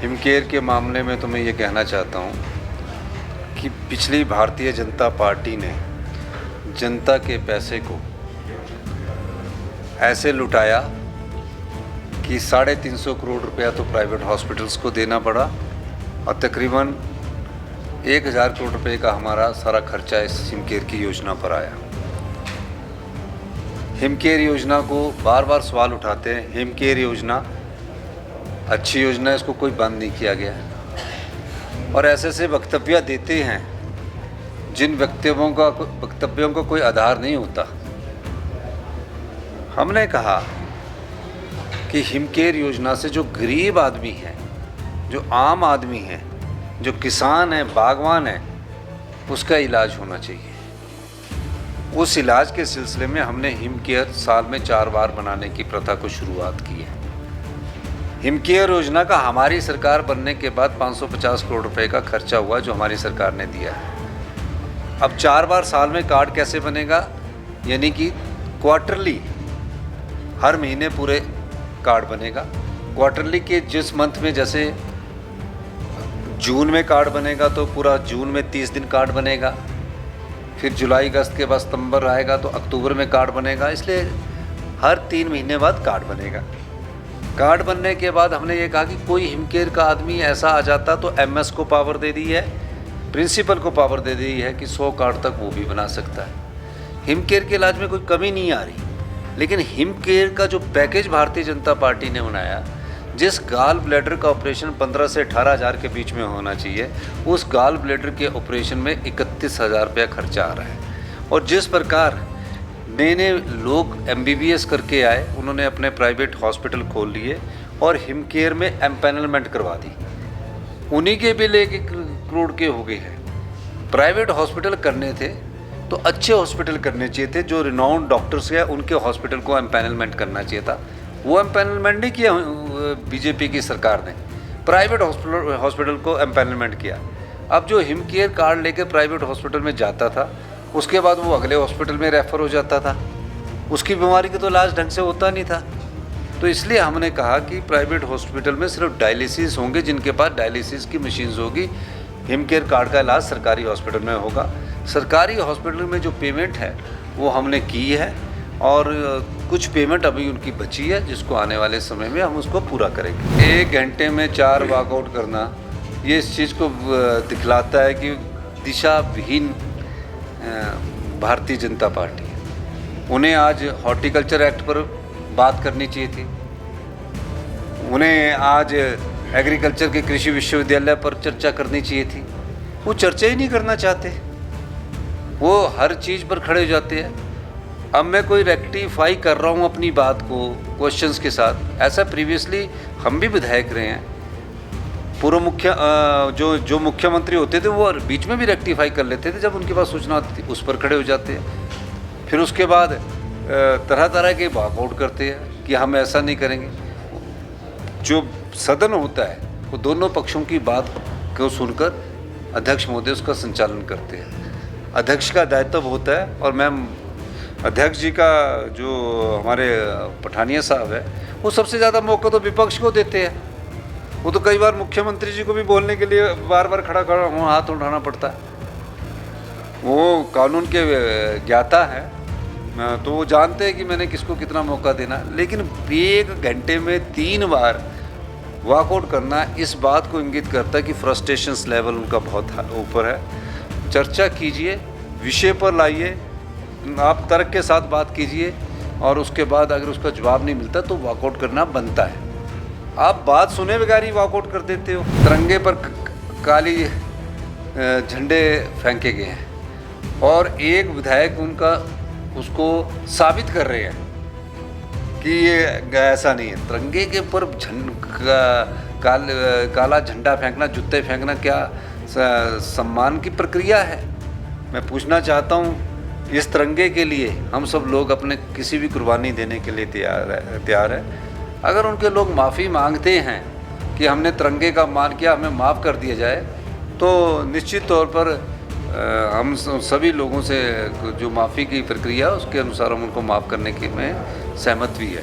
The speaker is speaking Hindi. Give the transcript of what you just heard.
हिमकेयर के मामले में तो मैं ये कहना चाहता हूँ कि पिछली भारतीय जनता पार्टी ने जनता के पैसे को ऐसे लुटाया कि 350 करोड़ रुपया तो प्राइवेट हॉस्पिटल्स को देना पड़ा और तकरीबन 1000 करोड़ रुपए का हमारा सारा खर्चा इस हिमकेयर की योजना पर आया। हिमकेयर योजना को बार बार सवाल उठाते हैं, हिमकेयर योजना अच्छी योजना है, इसको कोई बंद नहीं किया गया है। और ऐसे ऐसे वक्तव्य देते हैं जिन वक्तव्यों का कोई आधार नहीं होता। हमने कहा कि हिमकेयर योजना से जो गरीब आदमी है, जो आम आदमी है, जो किसान है, बागवान है, उसका इलाज होना चाहिए। उस इलाज के सिलसिले में हमने हिमकेयर साल में 4 बार बनाने की प्रथा को शुरुआत की है। हिमकेयर योजना का हमारी सरकार बनने के बाद 550 करोड़ रुपए का खर्चा हुआ जो हमारी सरकार ने दिया है। अब 4 बार साल में कार्ड कैसे बनेगा, यानी कि क्वार्टरली हर महीने पूरे कार्ड बनेगा। क्वार्टरली के जिस मंथ में, जैसे जून में कार्ड बनेगा तो पूरा जून में 30 दिन कार्ड बनेगा, फिर जुलाई अगस्त के बाद सितंबर आएगा तो अक्टूबर में कार्ड बनेगा। इसलिए हर 3 महीने बाद कार्ड बनेगा। कार्ड बनने के बाद हमने ये कहा कि कोई हिमकेयर का आदमी ऐसा आ जाता तो एमएस को पावर दे दी है, प्रिंसिपल को पावर दे दी है कि 100 कार्ड तक वो भी बना सकता है। हिमकेयर के इलाज में कोई कमी नहीं आ रही, लेकिन हिमकेयर का जो पैकेज भारतीय जनता पार्टी ने बनाया, जिस गाल ब्लैडर का ऑपरेशन 15 से 18 हज़ार के बीच में होना चाहिए, उस गाल ब्लैडर के ऑपरेशन में 31,000 रुपया खर्चा आ रहा है। और जिस प्रकार नए लोग MBBS करके आए, उन्होंने अपने प्राइवेट हॉस्पिटल खोल लिए और हिमकेयर में एम्पैनलमेंट करवा दी, उन्हीं के बिल 1 करोड़ के हो गए हैं। प्राइवेट हॉस्पिटल करने थे तो अच्छे हॉस्पिटल करने चाहिए थे, जो रिनाउंड डॉक्टर्स हैं उनके हॉस्पिटल को एम्पैनलमेंट करना चाहिए था। वो एम्पैनलमेंट नहीं किया बीजेपी की सरकार ने, प्राइवेट हॉस्पिटल को एम्पैनलमेंट किया। अब जो हिमकेयर कार्ड लेकर प्राइवेट हॉस्पिटल में जाता था, उसके बाद वो अगले हॉस्पिटल में रेफ़र हो जाता था, उसकी बीमारी का तो इलाज ढंग से होता नहीं था। तो इसलिए हमने कहा कि प्राइवेट हॉस्पिटल में सिर्फ डायलिसिस होंगे, जिनके पास डायलिसिस की मशीन्स होगी। हिमकेयर कार्ड का इलाज सरकारी हॉस्पिटल में होगा। सरकारी हॉस्पिटल में जो पेमेंट है वो हमने की है और कुछ पेमेंट अभी उनकी बची है, जिसको आने वाले समय में हम उसको पूरा करेंगे। 1 घंटे में 4 वॉकआउट करना, ये इस चीज़ को दिखलाता है कि दिशा विहीन भारतीय जनता पार्टी है। उन्हें आज हॉर्टिकल्चर एक्ट पर बात करनी चाहिए थी, उन्हें आज एग्रीकल्चर के कृषि विश्वविद्यालय पर चर्चा करनी चाहिए थी। वो चर्चा ही नहीं करना चाहते, वो हर चीज़ पर खड़े हो जाते हैं। अब मैं कोई रेक्टिफाई कर रहा हूँ अपनी बात को क्वेश्चंस के साथ, ऐसा प्रीवियसली हम भी विधायक रहे हैं। पूर्व जो मुख्यमंत्री होते थे वो बीच में भी रेक्टिफाई कर लेते थे जब उनके पास सूचना होती थी, उस पर खड़े हो जाते हैं। फिर उसके बाद तरह तरह के वॉकआउट करते हैं कि हम ऐसा नहीं करेंगे। जो सदन होता है वो दोनों पक्षों की बात को सुनकर अध्यक्ष महोदय उसका संचालन करते हैं। अध्यक्ष का दायित्व होता है, और मैम अध्यक्ष जी का जो हमारे पठानिया साहब है, वो सबसे ज़्यादा मौका तो विपक्ष को देते हैं। वो तो कई बार मुख्यमंत्री जी को भी बोलने के लिए बार बार खड़ा हाथ उठाना पड़ता है। वो कानून के ज्ञाता है, तो वो जानते हैं कि मैंने किसको कितना मौका देना। लेकिन 1 घंटे में 3 बार वॉकआउट करना इस बात को इंगित करता है कि फ्रस्ट्रेशंस लेवल उनका बहुत ऊपर है। चर्चा कीजिए, विषय पर लाइए, आप तर्क के साथ बात कीजिए, और उसके बाद अगर उसका जवाब नहीं मिलता तो वॉकआउट करना बनता है। आप बात सुने बगैर ही वॉकआउट कर देते हो। तिरंगे पर काली झंडे फेंके गए हैं और एक विधायक उनका उसको साबित कर रहे हैं कि ये ऐसा नहीं है। तिरंगे के ऊपर काला झंडा फेंकना, जूते फेंकना क्या सम्मान की प्रक्रिया है? मैं पूछना चाहता हूँ, इस तिरंगे के लिए हम सब लोग अपने किसी भी कुर्बानी देने के लिए तैयार है। अगर उनके लोग माफ़ी मांगते हैं कि हमने तिरंगे का अपमान किया, हमें माफ़ कर दिया जाए, तो निश्चित तौर पर हम सभी लोगों से जो माफ़ी की प्रक्रिया उसके अनुसार हम उनको माफ़ करने की में सहमत भी है।